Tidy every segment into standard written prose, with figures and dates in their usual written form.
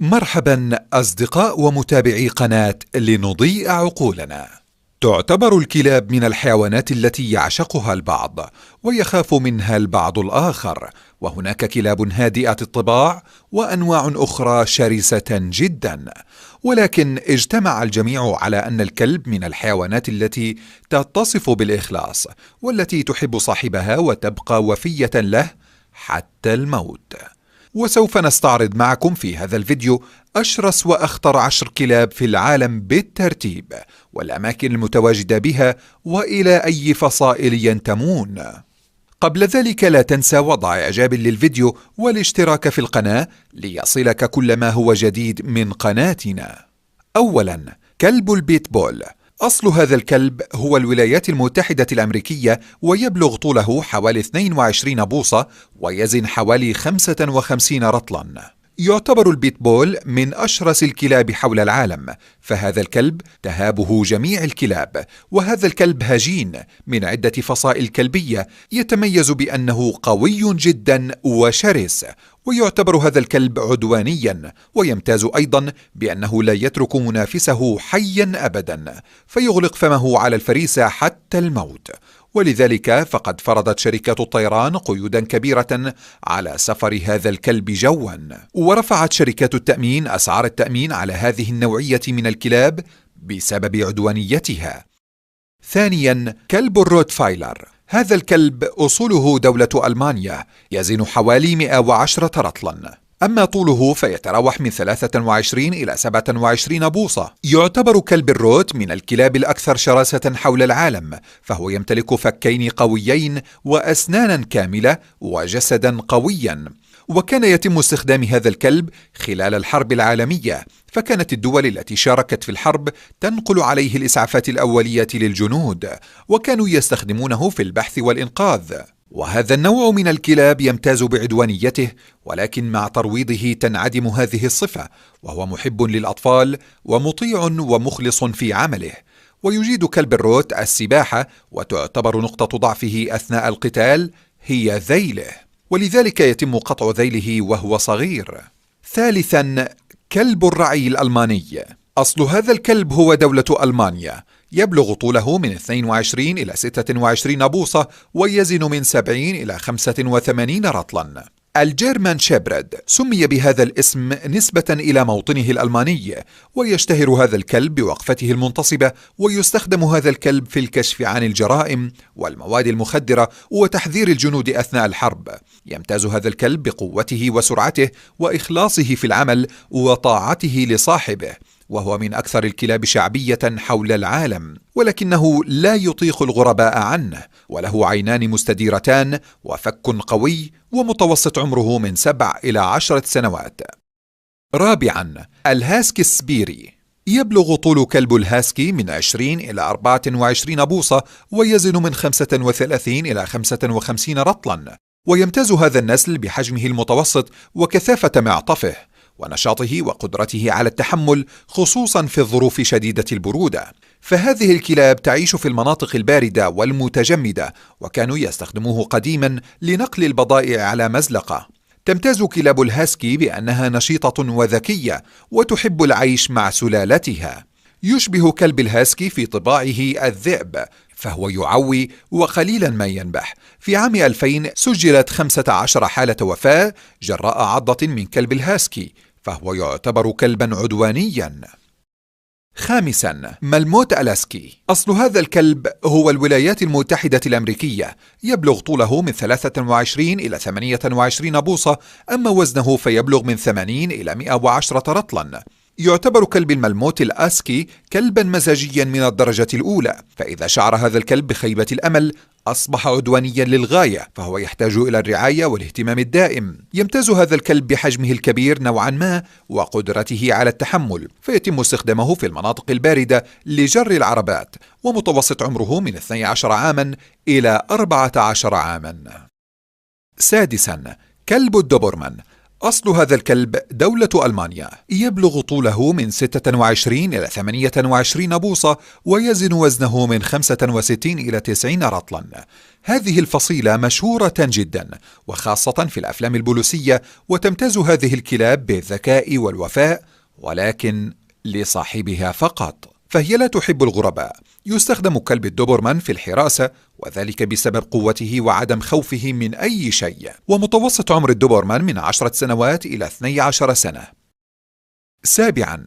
مرحبا أصدقاء ومتابعي قناة لنضيء عقولنا. تعتبر الكلاب من الحيوانات التي يعشقها البعض ويخاف منها البعض الآخر، وهناك كلاب هادئة الطباع وأنواع أخرى شرسة جدا، ولكن اجتمع الجميع على أن الكلب من الحيوانات التي تتصف بالإخلاص والتي تحب صاحبها وتبقى وفية له حتى الموت. وسوف نستعرض معكم في هذا الفيديو أشرس وأخطر 10 كلاب في العالم بالترتيب، والأماكن المتواجدة بها، وإلى أي فصائل ينتمون. قبل ذلك لا تنسى وضع إعجاب للفيديو والاشتراك في القناة ليصلك كل ما هو جديد من قناتنا. أولا، كلب البيتبول. أصل هذا الكلب هو الولايات المتحدة الأمريكية، ويبلغ طوله حوالي 22 بوصة ويزن حوالي 55 رطلا. يعتبر البيتبول من أشرس الكلاب حول العالم، فهذا الكلب تهابه جميع الكلاب، وهذا الكلب هجين من عدة فصائل كلبية، يتميز بأنه قوي جدا وشرس، ويعتبر هذا الكلب عدوانيا، ويمتاز أيضا بأنه لا يترك منافسه حيا أبدا، فيغلق فمه على الفريسة حتى الموت. ولذلك فقد فرضت شركات الطيران قيودا كبيرة على سفر هذا الكلب جوا، ورفعت شركات التأمين أسعار التأمين على هذه النوعية من الكلاب بسبب عدوانيتها. ثانيا، كلب الروتفايلر. هذا الكلب أصوله دولة ألمانيا، يزن حوالي 110 رطلا، أما طوله فيتراوح من 23 إلى 27 بوصة. يعتبر كلب الروت من الكلاب الأكثر شراسة حول العالم، فهو يمتلك فكين قويين وأسنانا كاملة وجسدا قويا، وكان يتم استخدام هذا الكلب خلال الحرب العالمية، فكانت الدول التي شاركت في الحرب تنقل عليه الإسعافات الأولية للجنود، وكانوا يستخدمونه في البحث والإنقاذ. وهذا النوع من الكلاب يمتاز بعدوانيته، ولكن مع ترويضه تنعدم هذه الصفة، وهو محب للأطفال ومطيع ومخلص في عمله. ويجيد كلب الروت السباحة، وتعتبر نقطة ضعفه أثناء القتال هي ذيله، ولذلك يتم قطع ذيله وهو صغير. ثالثا، كلب الرعي الألماني. أصل هذا الكلب هو دولة ألمانيا، يبلغ طوله من 22 إلى 26 بوصة، ويزن من 70 إلى 85 رطلا. الجيرمان شيبرد سمي بهذا الاسم نسبة إلى موطنه الألماني، ويشتهر هذا الكلب بوقفته المنتصبة، ويستخدم هذا الكلب في الكشف عن الجرائم والمواد المخدرة وتحذير الجنود أثناء الحرب. يمتاز هذا الكلب بقوته وسرعته وإخلاصه في العمل وطاعته لصاحبه، وهو من أكثر الكلاب شعبية حول العالم، ولكنه لا يطيق الغرباء عنه، وله عينان مستديرتان وفك قوي، ومتوسط عمره من 7 إلى 10 سنوات. رابعا، الهاسكي السبيري. يبلغ طول كلب الهاسكي من 20 إلى 24 بوصة، ويزن من 35 إلى 55 رطلا، ويمتاز هذا النسل بحجمه المتوسط وكثافة معطفه ونشاطه وقدرته على التحمل، خصوصا في الظروف شديدة البرودة، فهذه الكلاب تعيش في المناطق الباردة والمتجمدة، وكانوا يستخدموه قديما لنقل البضائع على مزلقة. تمتاز كلاب الهاسكي بأنها نشيطة وذكية، وتحب العيش مع سلالتها. يشبه كلب الهاسكي في طباعه الذئب، فهو يعوي وقليلا ما ينبح. في عام 2000 سجلت 15 حالة وفاة جراء عضة من كلب الهاسكي، فهو يعتبر كلبا عدوانيا. خامسا، ملموت ألاسكي. أصل هذا الكلب هو الولايات المتحدة الأمريكية، يبلغ طوله من 23 إلى 28 بوصة، أما وزنه فيبلغ من 80 إلى 110 رطلا. يعتبر كلب الملموت الأسكي كلبا مزاجيا من الدرجة الأولى، فإذا شعر هذا الكلب بخيبة الأمل أصبح عدوانيا للغاية، فهو يحتاج إلى الرعاية والاهتمام الدائم. يمتاز هذا الكلب بحجمه الكبير نوعا ما وقدرته على التحمل، فيتم استخدامه في المناطق الباردة لجر العربات، ومتوسط عمره من 12 عاما إلى 14 عاما. سادسا، كلب الدوبرمان. أصل هذا الكلب دولة ألمانيا، يبلغ طوله من 26 إلى 28 بوصة، ويزن وزنه من 65 إلى 90 رطلا. هذه الفصيلة مشهورة جدا، وخاصة في الأفلام البوليسية، وتمتاز هذه الكلاب بالذكاء والوفاء، ولكن لصاحبها فقط، فهي لا تحب الغرباء. يستخدم كلب الدوبرمان في الحراسة، وذلك بسبب قوته وعدم خوفه من أي شيء، ومتوسط عمر الدوبرمان من 10 سنوات إلى 12 سنة. سابعا،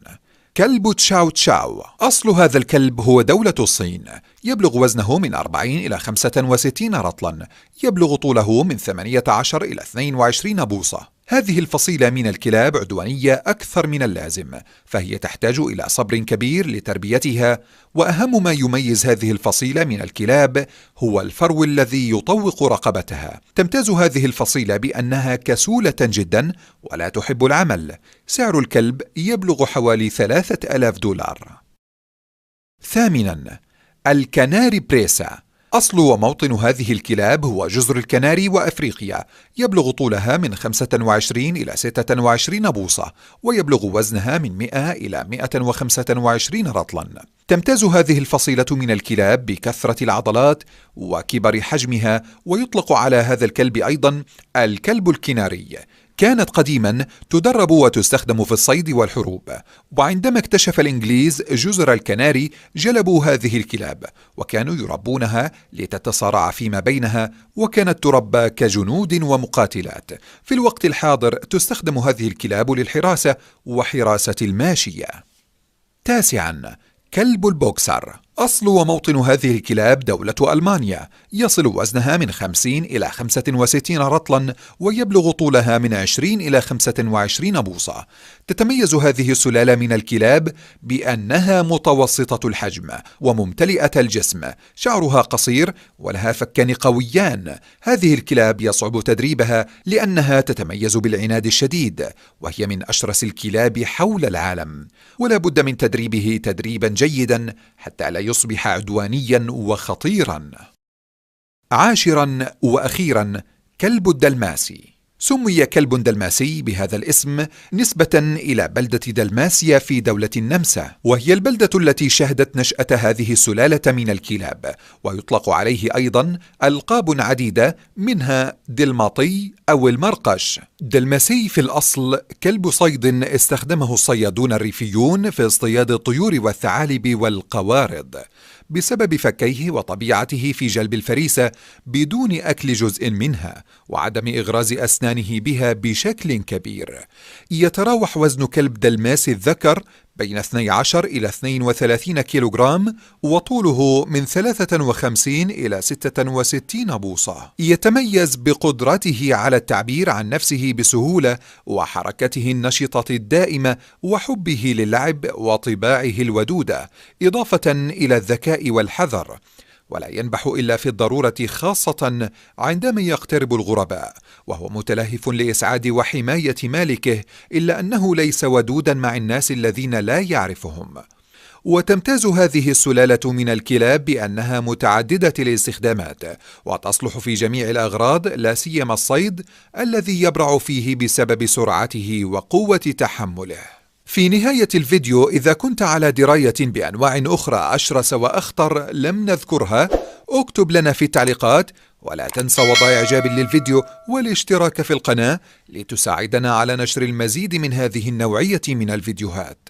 كلب تشاو تشاو. أصل هذا الكلب هو دولة الصين، يبلغ وزنه من 40 إلى 65 رطلا، يبلغ طوله من 18 إلى 22 بوصة. هذه الفصيلة من الكلاب عدوانية أكثر من اللازم، فهي تحتاج إلى صبر كبير لتربيتها، وأهم ما يميز هذه الفصيلة من الكلاب هو الفرو الذي يطوق رقبتها. تمتاز هذه الفصيلة بأنها كسولة جدا ولا تحب العمل. سعر الكلب يبلغ حوالي 3000 دولار. ثامنا، الكناري بريسا. أصل وموطن هذه الكلاب هو جزر الكناري وأفريقيا، يبلغ طولها من 25 إلى 26 بوصة، ويبلغ وزنها من 100 إلى 125 رطلا. تمتاز هذه الفصيلة من الكلاب بكثرة العضلات وكبر حجمها، ويطلق على هذا الكلب أيضا الكلب الكناري. كانت قديما تدرب وتستخدم في الصيد والحروب، وعندما اكتشف الإنجليز جزر الكناري جلبوا هذه الكلاب، وكانوا يربونها لتتصارع فيما بينها، وكانت تربى كجنود ومقاتلات. في الوقت الحاضر تستخدم هذه الكلاب للحراسة وحراسة الماشية. تاسعا، كلب البوكسر. أصل وموطن هذه الكلاب دولة ألمانيا، يصل وزنها من 50 إلى 65 رطلا، ويبلغ طولها من 20 إلى 25 بوصة. تتميز هذه السلالة من الكلاب بأنها متوسطة الحجم وممتلئة الجسم، شعرها قصير ولها فكان قويان. هذه الكلاب يصعب تدريبها لأنها تتميز بالعناد الشديد، وهي من أشرس الكلاب حول العالم، ولا بد من تدريبه تدريبا جيدا حتى لا يصبح عدوانيا وخطيرا. عاشرا وأخيرا، كلب الدلماسي. سمي كلب دلماسي بهذا الاسم نسبة إلى بلدة دلماسيا في دولة النمسا، وهي البلدة التي شهدت نشأة هذه السلالة من الكلاب، ويطلق عليه أيضا ألقاب عديدة منها دلماطي أو المرقش. دلماسي في الأصل كلب صيد استخدمه الصيادون الريفيون في اصطياد الطيور والثعالب والقوارض، بسبب فكيه وطبيعته في جلب الفريسة بدون أكل جزء منها وعدم إغراز أسنانه بها بشكل كبير. يتراوح وزن كلب دلماسي الذكر بين 12 إلى 32 كيلوغرام، وطوله من 53 إلى 66 بوصة. يتميز بقدرته على التعبير عن نفسه بسهولة، وحركته النشطة الدائمة، وحبه للعب، وطباعه الودودة، إضافة إلى الذكاء والحذر، ولا ينبح إلا في الضرورة، خاصة عندما يقترب الغرباء، وهو متلهف لإسعاد وحماية مالكه، إلا أنه ليس ودودا مع الناس الذين لا يعرفهم. وتمتاز هذه السلالة من الكلاب بأنها متعددة الاستخدامات، وتصلح في جميع الأغراض، لا سيما الصيد الذي يبرع فيه بسبب سرعته وقوة تحمله. في نهاية الفيديو، إذا كنت على دراية بأنواع أخرى أشرس وأخطر لم نذكرها، اكتب لنا في التعليقات، ولا تنسى وضع إعجاب للفيديو والاشتراك في القناة لتساعدنا على نشر المزيد من هذه النوعية من الفيديوهات.